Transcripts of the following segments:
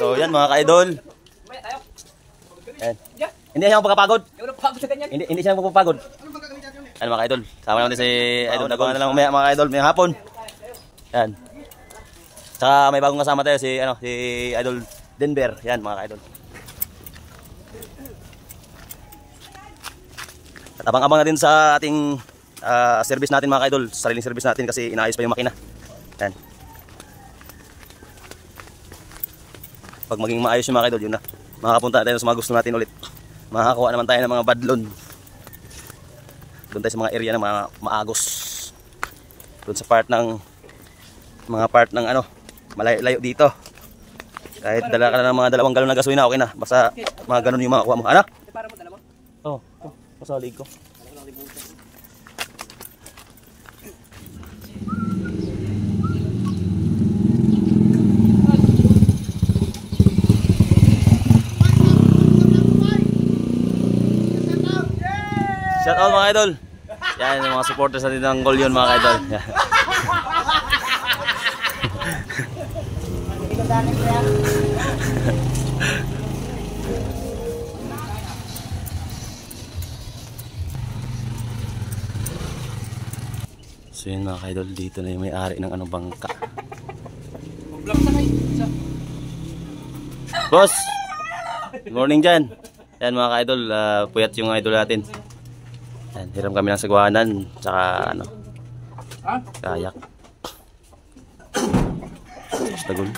So yan mga ka-idol. Yan. Hindi siya magpapagod. Hindi siya magpapagod. Ano mga ka-idol? Sama naman din si Idol. Nagawa na lang umaya mga ka-idol. May hapon. Yan. Tsaka may bagong kasama tayo si Idol Denver. Yan mga ka-idol. At abang-abang na din sa ating service natin mga ka-idol. Sariling service natin kasi inaayos pa yung makina. Yan. Pag maging maayos yung mga ka-idol, yun na. Makakapunta tayo sa mga gusto natin ulit. Makakakuha naman tayo ng mga badlon. Doon tayo sa mga area ng mga maagos. Doon sa part ng mga part ng malayo dito. Kahit dala ka na ng mga 2 galon na gasolina, okay na. Basta mga ganun yung makakuha mo. Ano? Oo. Masalig ko. Shout out mga idol. Yan yung mga supporters natin ng goal yun mga idol. So yun mga idol, dito na yung may-ari ng bangka. Boss! Good morning dyan. Yan mga idol, puyat yung idol natin. Yan, hiram kami ng sagwanan, tsaka kayak. Tagol.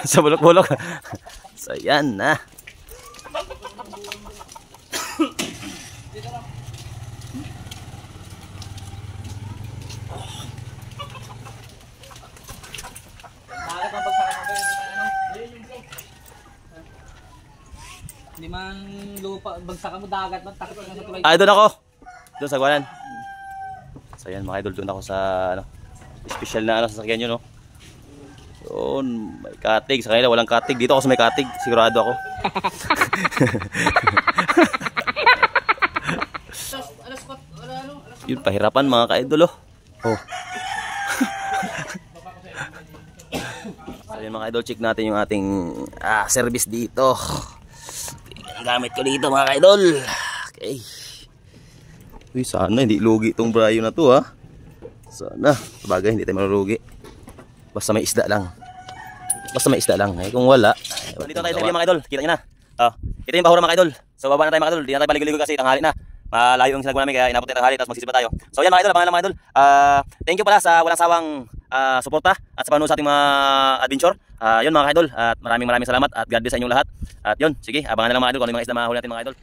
Sa bulok-bulok. So yan na. Hindi man lupa, bagsakan mo dagat man, takot ka sa tulay. Doon ako. Doon sa Guanan. So yan mga idol, doon ako sa special na sasakyan nyo, no. Doon, may katig. Sa kanila walang katig. Dito ako sa may katig, sigurado ako. Yun, pahirapan mga ka-idol, oh. So yun mga idol, check natin yung ating service dito. Gamit ko dito mga ka-idol. Okay. Uy, sana hindi lugi itong brayo na to, ha. Sana, sabagay hindi tayo malurugi. Basta may isda lang. Basta may isda lang. Kung wala, dito tayo sa area mga idol. Kita nyo na. Ito yung bahura mga idol. So baba na tayo mga idol. Di na tayo paligo-ligo kasi tanghali na. Malayo yung sinagawa namin kaya inabot tayo tanghali tapos magsisipa tayo. So yan mga idol, abangan lang mga idol. Thank you pala sa walang sawang suporta at sa panonood sa ating mga adventure. Yun mga idol, at maraming salamat at God bless sa inyong lahat. At yun, sige, abangan na lang mga idol kung ano yung mga isda mahuli natin mga idol.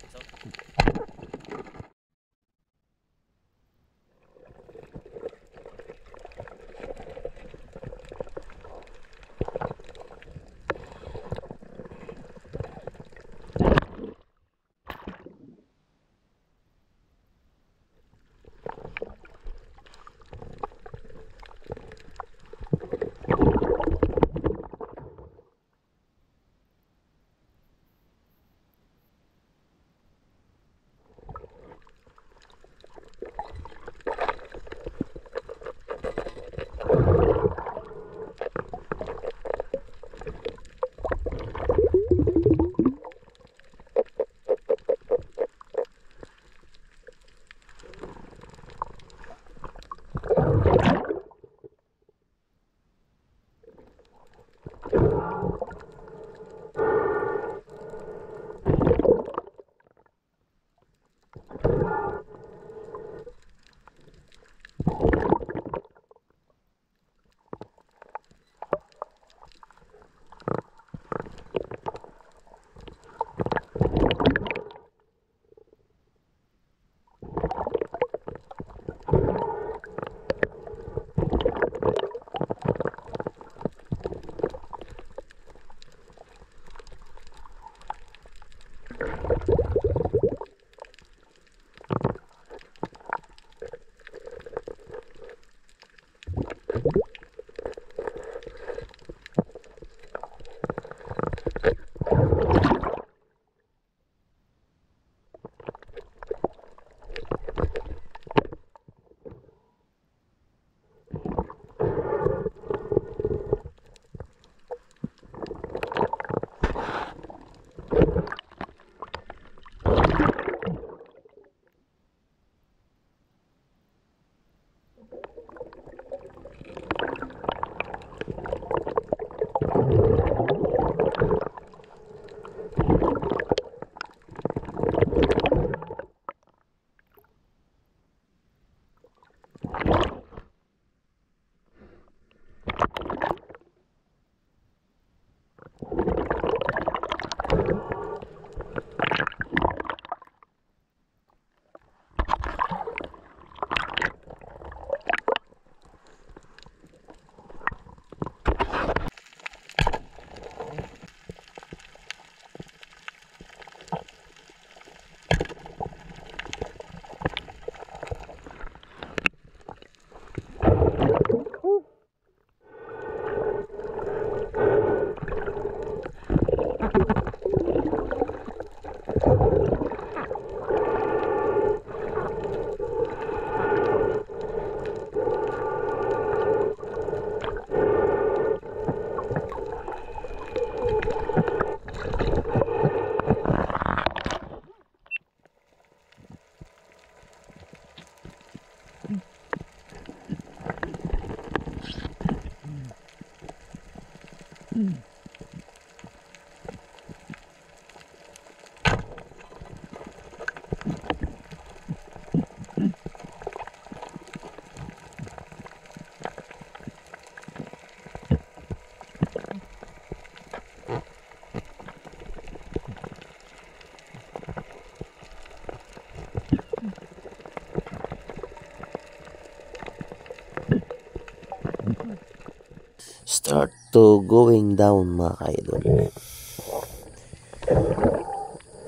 start to going down mga ka-idol.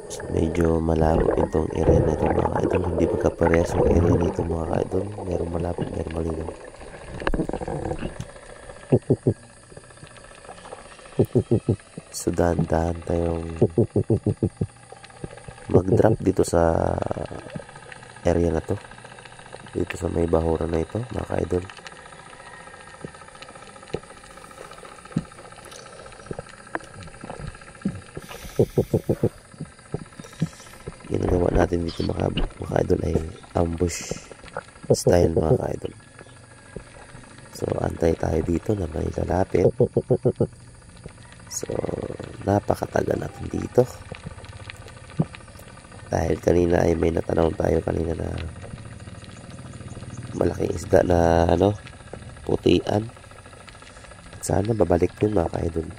So, medyo malabo itong area na ito mga ka-idol. Hindi magkaparehas yung area nito mga ka-idol. Meron malapit, meron malinaw. So dahan-dahan tayong mag-drop dito sa area na to. Dito sa may bahura na ito mga ka-idol. Ginagawa natin dito mga ka-idol ay ambush style mga ka-idol. So antay tayo dito na may lalapit. So napakatagal natin dito dahil kanina ay may natanaw tayo kanina na malaking isda na putian. At sana babalik yun mga ka-idol.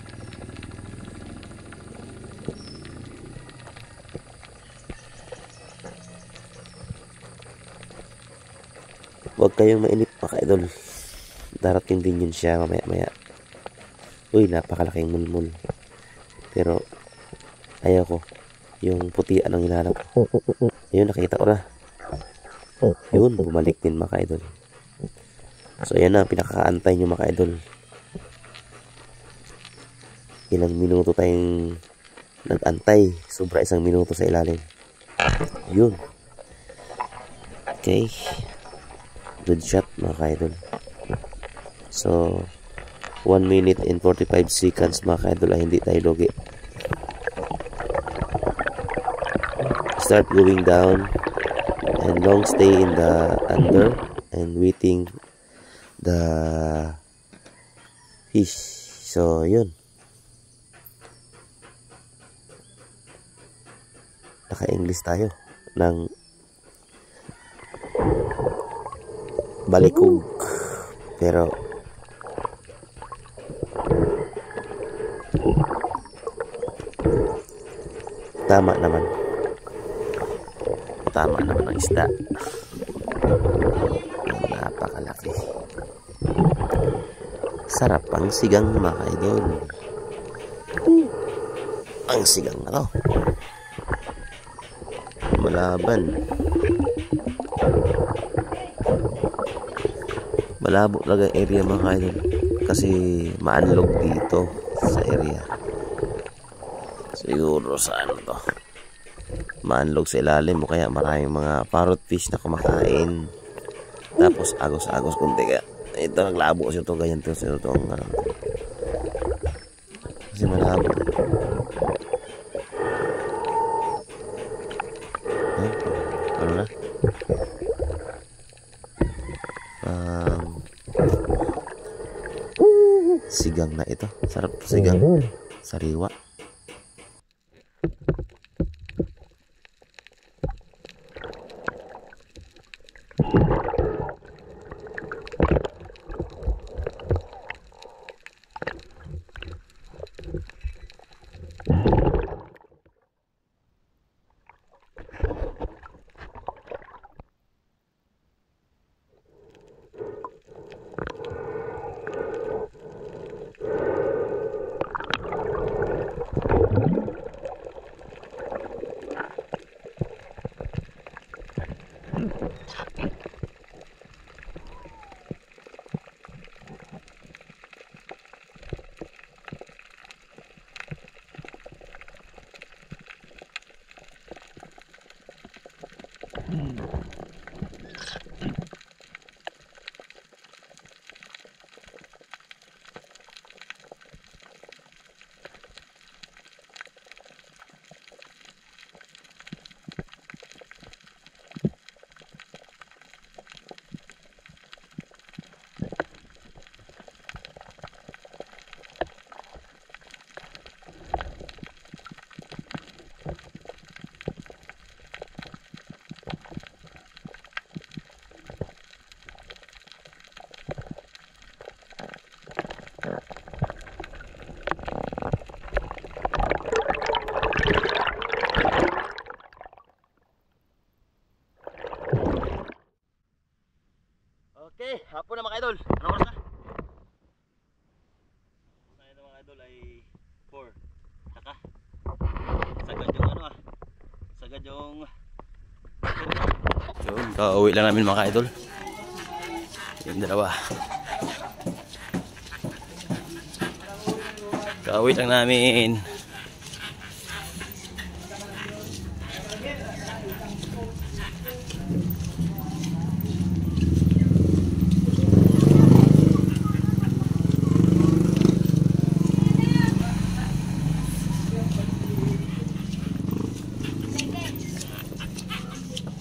Huwag kayong mainip mga ka-idol, darating din yun siya mamaya maya. Uy, napakalaking mulmul. Pero ayaw ko yung putian ang hinahanap ko. Ayun, nakita ko na. Yun, bumalik din mga ka-idol. So ayan na, pinakaantay nyo mga ka-idol. Ilang minuto tayong nag-antay. Sobra 1 minuto sa ilalim. Yun. Okay. Good shot mga ka-idol. So 1 minute and 45 seconds mga ka-idol ay hindi tayo logi. Start going down and long stay in the under and waiting the fish. So yun, naka-English tayo ng balikog, pero tama naman ang isda. Napakalaki. Sarap ang sigang mga ka-idol. Ang sigang na to, malaban. Malabo talaga area mga ka-idol kasi maanlog dito sa area. Siguro sa to, maanlog sa ilalim o kaya maraming mga parrot fish na kumakain. Tapos agos-agos kunti kaya ito naglabo kasi ito ganyan to. Ito ang kasi malabo. Ano na? Sigang na ito. Sarap sigang. Sariwa. Okay, hapon na mga idol. Ano oras na? yung yun, kauwi lang namin mga idol. Yung dalawa. Kauwi lang namin.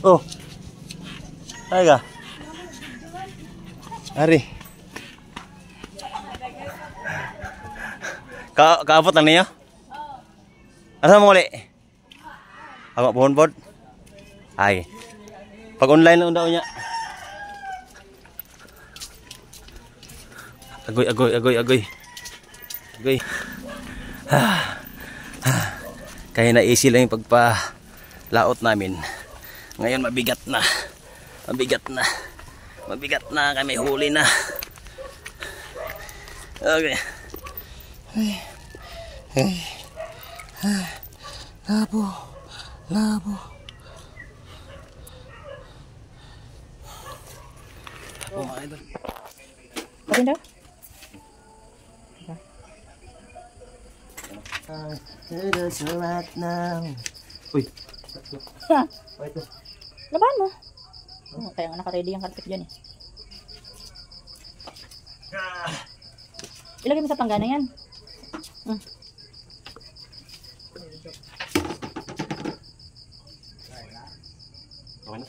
Oh. Ay ka. Ari. Kaabot lang niyo? Asa mo uli? Ako pohon pod. Ay. Pag online lang daw niya. Agoy. Agoy. Kaya na easy lang yung pagpa-laot namin. Ngayon mabigat na kami huli na. Okay. Labo. Labo mga idol. Kapin daw? Sulat ng uy. Ha? Labahan mo. Kaya nga naka-ready yung karpet dyan eh. Ilagay mo sa panggana yan. Okay na.